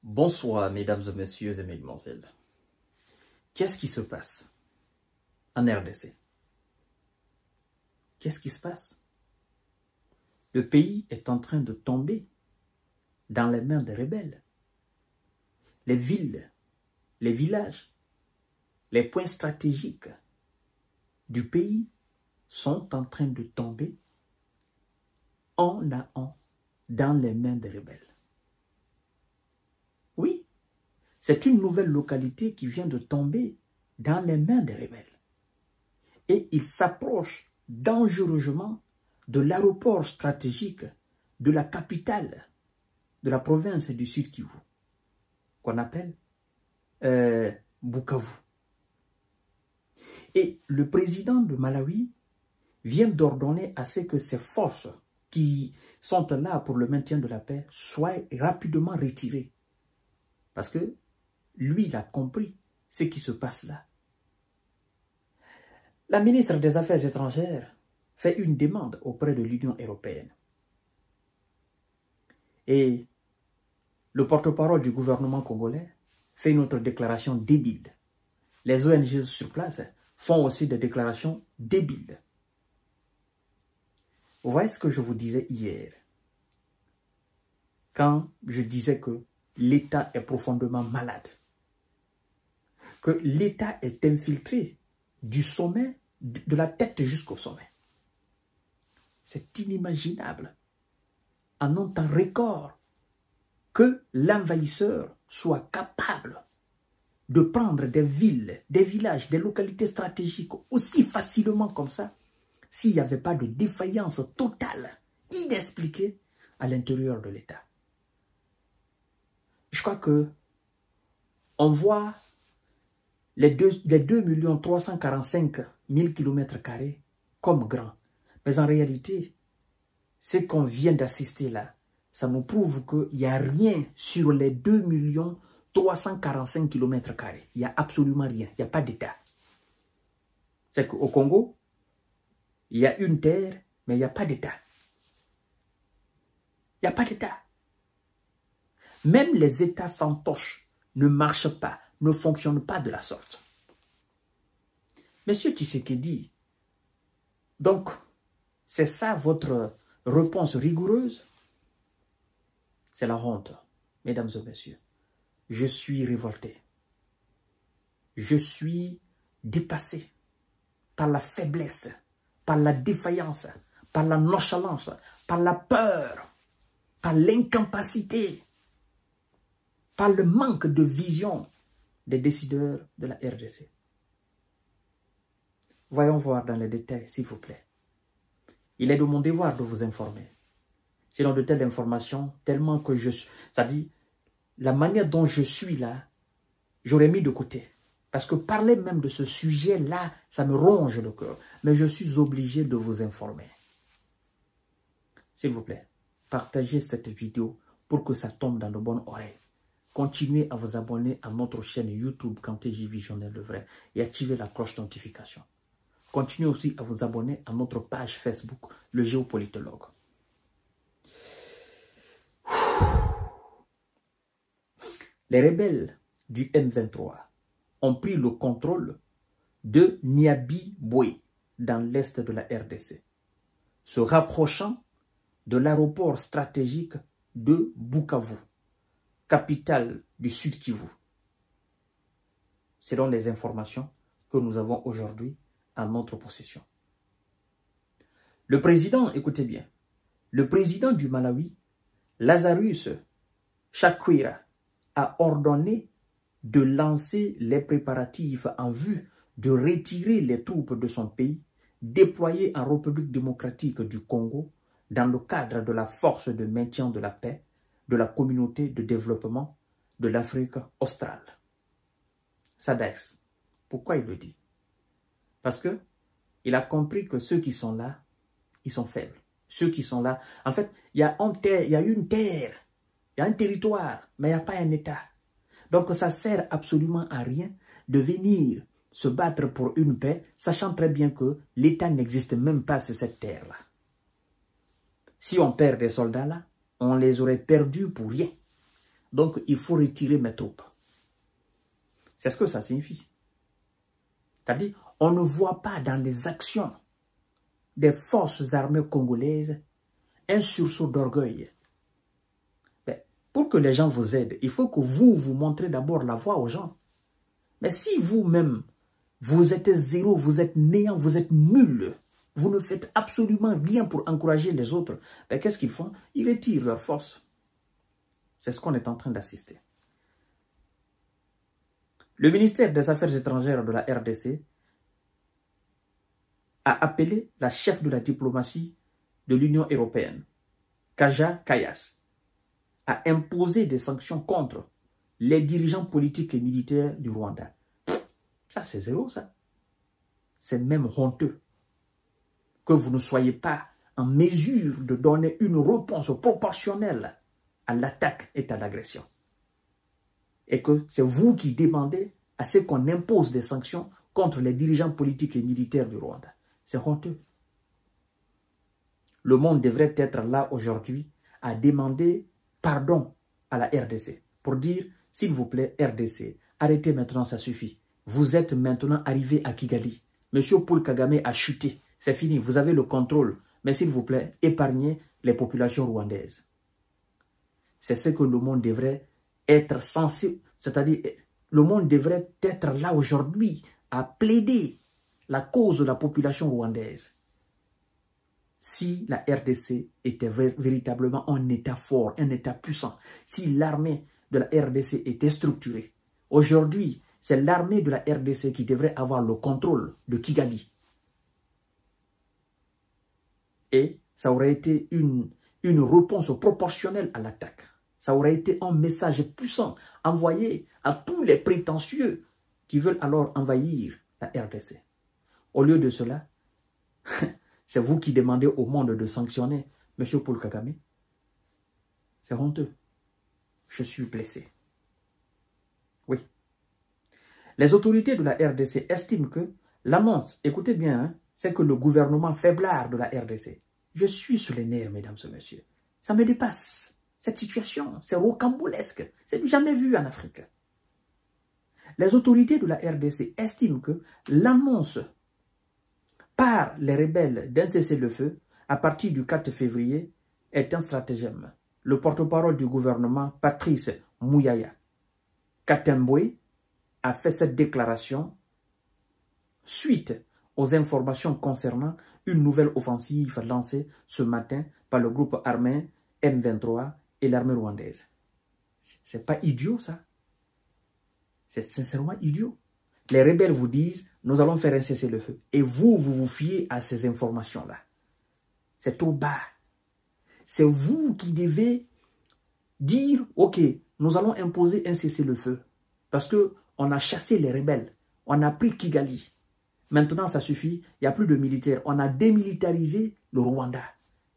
Bonsoir, mesdames et messieurs et mesdemoiselles. Qu'est-ce qui se passe en RDC? Qu'est-ce qui se passe? Le pays est en train de tomber dans les mains des rebelles. Les villes, les villages, les points stratégiques du pays sont en train de tomber un à un dans les mains des rebelles. Oui, c'est une nouvelle localité qui vient de tomber dans les mains des rebelles. Et il s'approche dangereusement de l'aéroport stratégique de la capitale de la province du Sud Kivu, qu'on appelle Bukavu. Et le président de Malawi vient d'ordonner à ce que ces forces qui sont là pour le maintien de la paix soient rapidement retirées. Parce que lui, il a compris ce qui se passe là. La ministre des Affaires étrangères fait une demande auprès de l'Union européenne. Et le porte-parole du gouvernement congolais fait une autre déclaration débile. Les ONG sur place font aussi des déclarations débiles. Vous voyez ce que je vous disais hier, quand je disais que l'État est profondément malade, que l'État est infiltré du sommet, de la tête jusqu'au sommet. C'est inimaginable, en un temps record, que l'envahisseur soit capable de prendre des villes, des villages, des localités stratégiques aussi facilement comme ça, s'il n'y avait pas de défaillance totale, inexpliquée à l'intérieur de l'État. Je crois que on voit les 2 345 000 km² comme grand. Mais en réalité, ce qu'on vient d'assister là, ça nous prouve qu'il n'y a rien sur les 2 345 km². Il n'y a absolument rien. Il n'y a pas d'État. C'est qu'au Congo, il y a une terre, mais il n'y a pas d'État. Il n'y a pas d'État. Même les États fantoches ne marchent pas, ne fonctionnent pas de la sorte. Monsieur Tshisekedi, donc, c'est ça votre réponse rigoureuse? C'est la honte, mesdames et messieurs. Je suis révolté. Je suis dépassé par la faiblesse, par la défaillance, par la nonchalance, par la peur, par l'incapacité, par le manque de vision des décideurs de la RDC. Voyons voir dans les détails, s'il vous plaît. Il est de mon devoir de vous informer. Sinon de telles informations, tellement que c'est-à-dire, la manière dont je suis là, j'aurais mis de côté. Parce que parler même de ce sujet-là, ça me ronge le cœur. Mais je suis obligé de vous informer. S'il vous plaît, partagez cette vidéo pour que ça tombe dans de bonnes oreilles. Continuez à vous abonner à notre chaîne YouTube Kanté JV Journal de Vrai et activez la cloche de notification. Continuez aussi à vous abonner à notre page Facebook, le géopolitologue. Les rebelles du M23 ont pris le contrôle de Niabi-Boué dans l'est de la RDC, se rapprochant de l'aéroport stratégique de Bukavu, capitale du Sud Kivu. Selon les informations que nous avons aujourd'hui à notre possession. Le président, écoutez bien, le président du Malawi, Lazarus Chakwera, a ordonné de lancer les préparatifs en vue de retirer les troupes de son pays déployées en République démocratique du Congo dans le cadre de la force de maintien de la paix de la communauté de développement de l'Afrique australe. SADC. Pourquoi il le dit? Parce que il a compris que ceux qui sont là, ils sont faibles. Ceux qui sont là, en fait, il y a une terre, il y a un territoire, mais il n'y a pas un État. Donc ça ne sert absolument à rien de venir se battre pour une paix, sachant très bien que l'État n'existe même pas sur cette terre-là. Si on perd des soldats là, on les aurait perdus pour rien. Donc, il faut retirer mes troupes. C'est ce que ça signifie. C'est-à-dire, on ne voit pas dans les actions des forces armées congolaises un sursaut d'orgueil. Pour que les gens vous aident, il faut que vous montrez d'abord la voie aux gens. Mais si vous-même, vous êtes zéro, vous êtes néant, vous êtes nul, vous ne faites absolument rien pour encourager les autres, qu'est-ce qu'ils font? Ils retirent leur force. C'est ce qu'on est en train d'assister. Le ministère des Affaires étrangères de la RDC a appelé la chef de la diplomatie de l'Union européenne, Kaja Kayas, à imposer des sanctions contre les dirigeants politiques et militaires du Rwanda. Ça, c'est zéro, ça. C'est même honteux que vous ne soyez pas en mesure de donner une réponse proportionnelle à l'attaque et à l'agression. Et que c'est vous qui demandez à ce qu'on impose des sanctions contre les dirigeants politiques et militaires du Rwanda. C'est honteux. Le monde devrait être là aujourd'hui à demander pardon à la RDC pour dire, s'il vous plaît, RDC, arrêtez maintenant, ça suffit. Vous êtes maintenant arrivé à Kigali. Monsieur Paul Kagame a chuté. C'est fini, vous avez le contrôle. Mais s'il vous plaît, épargnez les populations rwandaises. C'est ce que le monde devrait être censé, c'est-à-dire le monde devrait être là aujourd'hui à plaider la cause de la population rwandaise. Si la RDC était véritablement un État fort, un État puissant, si l'armée de la RDC était structurée, aujourd'hui, c'est l'armée de la RDC qui devrait avoir le contrôle de Kigali. Et ça aurait été une réponse proportionnelle à l'attaque. Ça aurait été un message puissant envoyé à tous les prétentieux qui veulent alors envahir la RDC. Au lieu de cela, c'est vous qui demandez au monde de sanctionner M. Paul Kagame. C'est honteux. Je suis blessé. Oui. Les autorités de la RDC estiment que l'annonce, écoutez bien, hein, c'est que le gouvernement faiblard de la RDC. Je suis sur les nerfs, mesdames et messieurs. Ça me dépasse. Cette situation, c'est rocambolesque. C'est jamais vu en Afrique. Les autorités de la RDC estiment que l'annonce par les rebelles d'un cessez-le-feu à partir du 4 février est un stratagème. Le porte-parole du gouvernement, Patrice Mouyaya Katembwe, a fait cette déclaration suite aux informations concernant une nouvelle offensive lancée ce matin par le groupe armé M23 et l'armée rwandaise. C'est pas idiot, ça. C'est sincèrement idiot. Les rebelles vous disent, nous allons faire un cessez-le-feu. Et vous vous fiez à ces informations-là. C'est trop bas. C'est vous qui devez dire, ok, nous allons imposer un cessez-le-feu. Parce qu'on a chassé les rebelles. On a pris Kigali. Maintenant, ça suffit. Il n'y a plus de militaires. On a démilitarisé le Rwanda.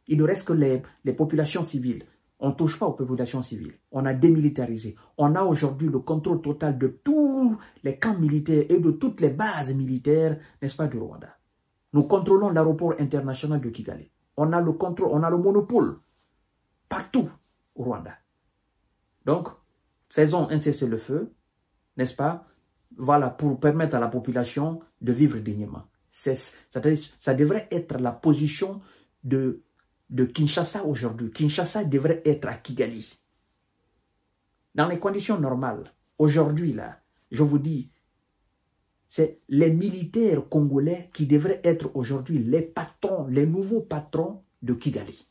Il ne reste que les populations civiles. On ne touche pas aux populations civiles. On a démilitarisé. On a aujourd'hui le contrôle total de tous les camps militaires et de toutes les bases militaires, n'est-ce pas, du Rwanda. Nous contrôlons l'aéroport international de Kigali. On a le contrôle, on a le monopole partout au Rwanda. Donc, faisons un cessez-le-feu, n'est-ce pas, voilà, pour permettre à la population de vivre dignement. Ça devrait être la position de Kinshasa aujourd'hui. Kinshasa devrait être à Kigali. Dans les conditions normales, aujourd'hui, là, je vous dis, c'est les militaires congolais qui devraient être aujourd'hui les patrons, les nouveaux patrons de Kigali.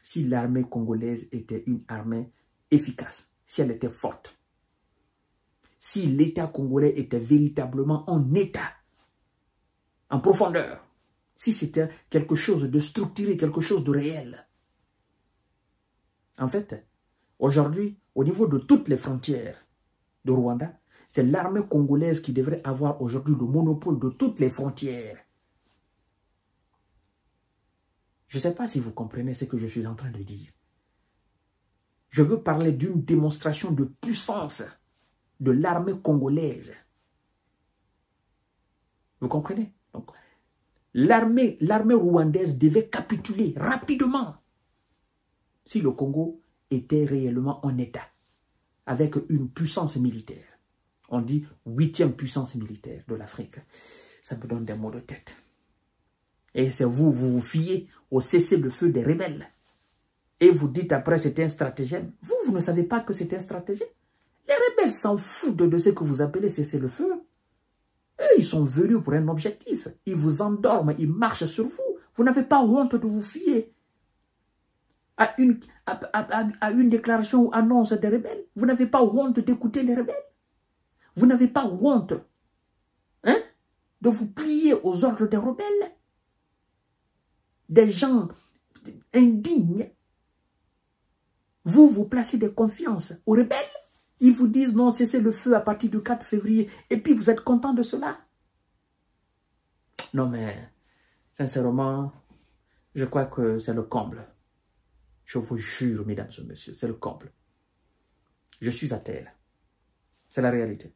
Si l'armée congolaise était une armée efficace, si elle était forte, si l'État congolais était véritablement un État en profondeur, si c'était quelque chose de structuré, quelque chose de réel. En fait, aujourd'hui, au niveau de toutes les frontières de Rwanda, c'est l'armée congolaise qui devrait avoir aujourd'hui le monopole de toutes les frontières. Je ne sais pas si vous comprenez ce que je suis en train de dire. Je veux parler d'une démonstration de puissance de l'armée congolaise. Vous comprenez? Donc, l'armée rwandaise devait capituler rapidement si le Congo était réellement en état, avec une puissance militaire, on dit 8e puissance militaire de l'Afrique, ça me donne des maux de tête. Et c'est vous vous fiez au cessez-le-feu des rebelles. Et vous dites après c'est un stratagème. Vous ne savez pas que c'est un stratagème. Les rebelles s'en foutent de ce que vous appelez cessez-le-feu. Eux, ils sont venus pour un objectif. Ils vous endorment, ils marchent sur vous. Vous n'avez pas honte de vous fier à une déclaration ou annonce des rebelles. Vous n'avez pas honte d'écouter les rebelles. Vous n'avez pas honte de vous plier aux ordres des rebelles. Des gens indignes. Vous placez des confiances aux rebelles. Ils vous disent non, cessez le feu à partir du 4 février. Et puis vous êtes content de cela. Non mais, sincèrement, je crois que c'est le comble. Je vous jure, mesdames et messieurs, c'est le comble. Je suis à terre. C'est la réalité.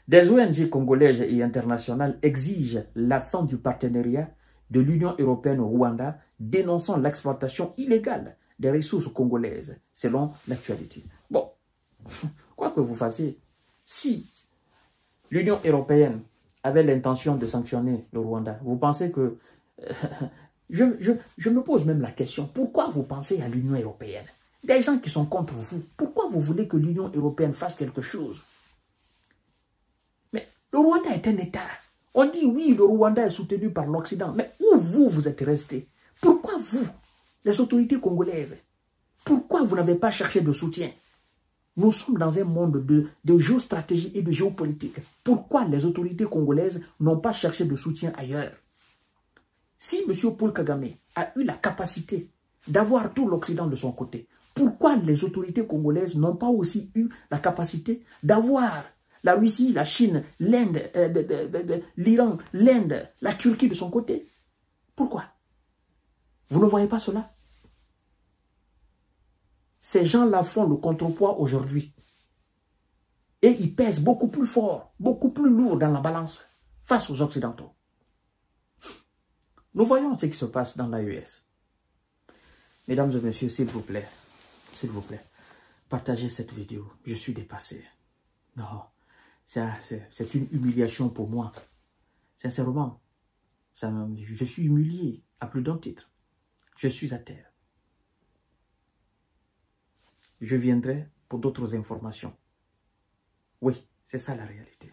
Des ONG congolaises et internationales exigent la fin du partenariat de l'Union européenne au Rwanda, dénonçant l'exploitation illégale des ressources congolaises, selon l'actualité. Bon, quoi que vous fassiez, si l'Union européenne avait l'intention de sanctionner le Rwanda, vous pensez que... je me pose même la question, pourquoi vous pensez à l'Union européenne? Des gens qui sont contre vous, pourquoi vous voulez que l'Union européenne fasse quelque chose? Mais le Rwanda est un État. On dit oui, le Rwanda est soutenu par l'Occident, mais où vous êtes restés? Pourquoi vous, les autorités congolaises, pourquoi vous n'avez pas cherché de soutien? Nous sommes dans un monde de géostratégie et de géopolitique. Pourquoi les autorités congolaises n'ont pas cherché de soutien ailleurs? Si M. Paul Kagame a eu la capacité d'avoir tout l'Occident de son côté, pourquoi les autorités congolaises n'ont pas aussi eu la capacité d'avoir la Russie, la Chine, l'Inde, l'Iran, l'Inde, la Turquie de son côté? Pourquoi? Vous ne voyez pas cela? Ces gens-là font le contrepoids aujourd'hui. Et ils pèsent beaucoup plus fort, beaucoup plus lourd dans la balance face aux Occidentaux. Nous voyons ce qui se passe dans l'AES. Mesdames et messieurs, s'il vous plaît, partagez cette vidéo. Je suis dépassé. Non, c'est une humiliation pour moi. Sincèrement, je suis humilié à plus d'un titre. Je suis à terre. Je viendrai pour d'autres informations. Oui, c'est ça la réalité.